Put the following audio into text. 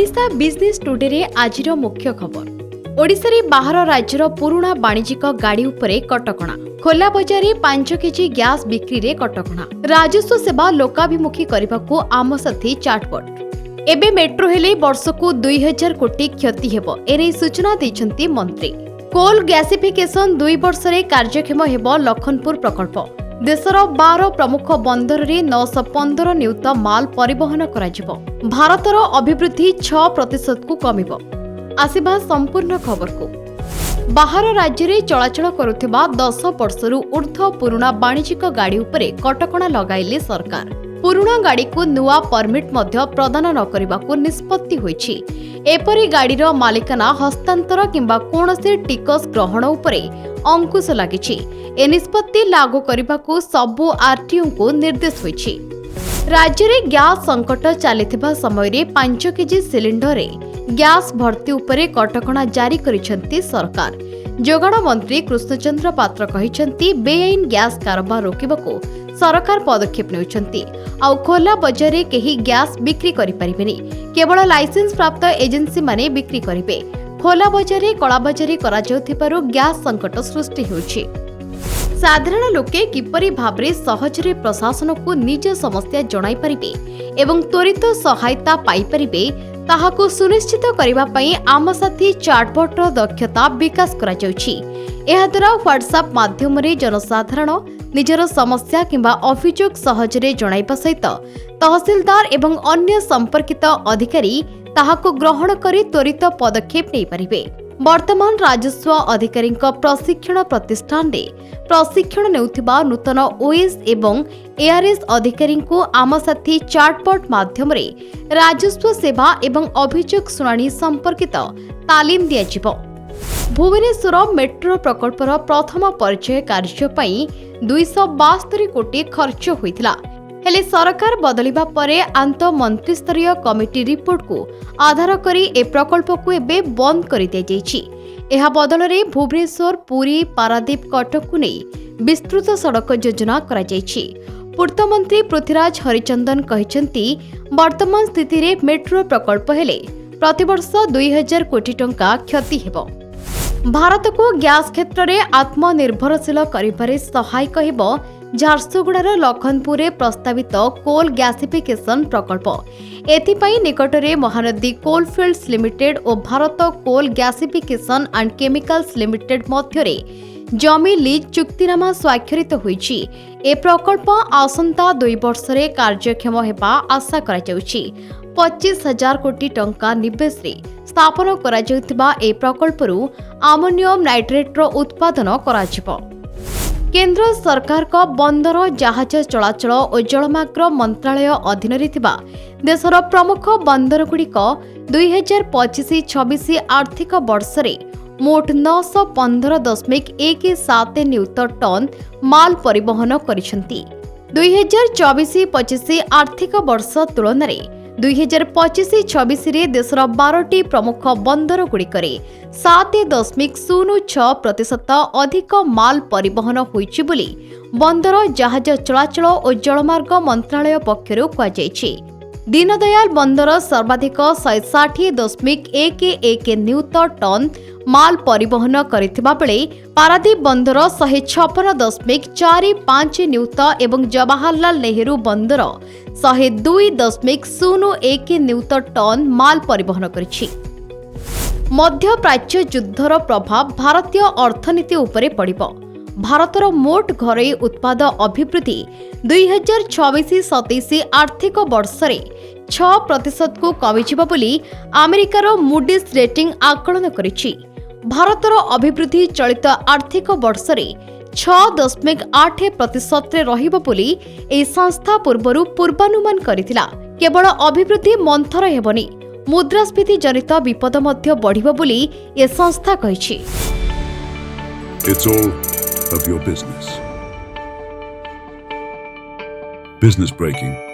Odisha business today रे आजिर मुख्य खबर। ओडिशा रे बाहर राज्यर पुराणा वाणिज्यिक गाड़ी उपरे कटकणा। खोला बजार 5 केजी गैस बिक्री रे कटकणा। राजस्व सेवा लोकाभिमुखी करबाकू आम साथी चाटबट। एबे मेट्रो हेले वर्षकू 2000 कोटी क्षति हेबो एने सूचना दैछंती मंत्री। कोल गैसिफिकेशन 2 वर्ष रे कार्यक्षम हेबो लखनपुर प्रकल्प। देशर 12 प्रमुख बंदर रे 915 नियुत माल परिवहन कराजिबो। भारतर अभिवृद्धि 6% को कमिबो। आसिबा संपूर्ण खबर को। बाहर राज्य रे चलाचल करुथिबा 10 वर्षरु ऊर्ध्व पुराणा वाणिज्यिक गाड़ी उपरे कटकणा लगाइले सरकार। पुराणा गाड़ी को नुआ परमिट मध्य प्रदान न करिबाकू निष्पत्ति होईछि। एपरि गाड़ीर मालिकाना हस्तांतर किंबा कोनोसी टिकस ग्रहण उपरे अंकुश लागिछि। ए निष्पत्ति लागू करिबाकू सबु आरटीओ को निर्देश होईछि। राज्य रे गैस संकट चलिथिबा समय रे 5 केजी सिलिंडर रे गैस भर्ती उपरे कटकणा जारी करिसेंती सरकार। जोगाण मंत्री कृष्णचंद्र पात्र कहिसेंती बेआईन गैस कारोबार रोकिबाकू सरकार पदक्षेप नेउछंती। आ खोला बजार रे केही गैस बिक्री करि परिबेनी। केवल लाइसेंस प्राप्त एजेंसी माने बिक्री करिवे। खोला बजार रे कलाबजारी करा जाउथिबारु गैस संकट सृष्टि होउछि। साधारण लोके किपरि भाबरे सहजरे प्रशासन को निज समस्या जणाई परिबे एवं त्वरित सहायता पाई परिबे ताहाको सुनिश्चित करिबा पई आम साथी चाटबट दक्षता विकास करा जाउछि। एहा द्वारा व्हाट्सएप माध्यम रे जनसाधारण निजर समस्या किंबा अभियोग सहजरे जणाइबा सहित तहसीलदार एवं अन्य संपर्कित अधिकारी ताहाको ग्रहण करी त्वरित पदक्षेप नै परिबे। वर्तमान राजस्व अधिकारी प्रशिक्षण प्रतिष्ठान रे प्रशिक्षण नेउथिबा नूतन ओएस एवं एआरएस अधिकारी को आम साथी चाटबट माध्यम रे राजस्व सेवा एवं अभियोग शुणाणी संपर्कित तालीम दियाजिबो। भुवनेश्वर मेट्रो प्रकल्पर प्रथम परिचय कार्य पई 272 कोटी खर्च होइथिला। हेले सरकार बदलिबा परे आंत मंत्री स्तरीय कमिटी रिपोर्ट को आधार करी ए प्रकल्प को एबे बंद करि दिया जायछि। एहा बदल रे भुवनेश्वर पुरी पारादीप कटक को नै विस्तृत सड़क योजना करा जायछि। पूर्त मंत्री पृथ्वीराज हरिचंदन कहिसेंती वर्तमान स्थिति रे मेट्रो प्रकल्प हेले प्रतिवर्ष 2000 कोटी टंका क्षति हेबो। भारत को गैस क्षेत्र में आत्मनिर्भरशील करिबारे सहायक हेबो झारसुगुड़ार लखनपुर प्रस्तावित कोल गैसिफिकेशन प्रकल्प। एथिपाई निकटरे महानदी कोलफील्ड्स लिमिटेड और Bharat coal gasification and chemicals limited मध्यरे जमी लीज चुक्तिनामा स्वाक्षरित होईछि। ए प्रकल्प आसंता 2 वर्ष रे कार्यक्षम हेबा आशा करा जाउछि। 25,000 कोटी टंका निवेश रे स्थापन करा जाउथिबा ए प्रकल्परू अमोनियम नाइट्रेट रो उत्पादन करा जिवो। केंद्र सरकार का बंदर जहाज चलाचल और जलमार्ग मंत्रालय अधीन रे थिबा देशर प्रमुख बंदर गुड़िक 2025-26 आर्थिक वर्ष रे मोट 915.17 नियुत टन माल परिवहन करिसेंती। 2024-25 आर्थिक वर्ष तुलन रे 2025-26 रे देशर 12टी प्रमुख बंदर गुड़िकरे 7.06% अधिक माल परिवहन होईछि बोली बंदर जहाज चलाचल और जलमार्ग मंत्रालय पक्षरु कहुଯାଇଛି। दीनदयाल बंदर सर्वाधिक 160.11 नियुत टन माल परिवहन करिथिबा बेले पारादीप बंदर 156.45 नियुत एवं जवाहरलाल नेहरू बंदर 102.01 नियुत टन माल परिवहन करिछि। मध्य प्राच्य युद्धर प्रभाव भारतीय अर्थनीति उपरे पड़िबो। भारतर मोट घरोई उत्पाद अभिवृद्धि 2026-27 आर्थिक वर्ष रे 6% को कमिजिबो बोली अमेरिकार मूडीज रेटिंग आकलन करिछि। भारतर अभिवृद्धि चलित आर्थिक वर्ष रे 6.8% रे रहिबो बोली ए संस्था पूर्वरु पूर्वानुमान करिथिला। केवल अभिवृद्धि मंथर हेबनी मुद्रास्फीति जनित विपद मध्य बढ़िबो बोली ए संस्था कहिछि। It's all of your business. Business breaking.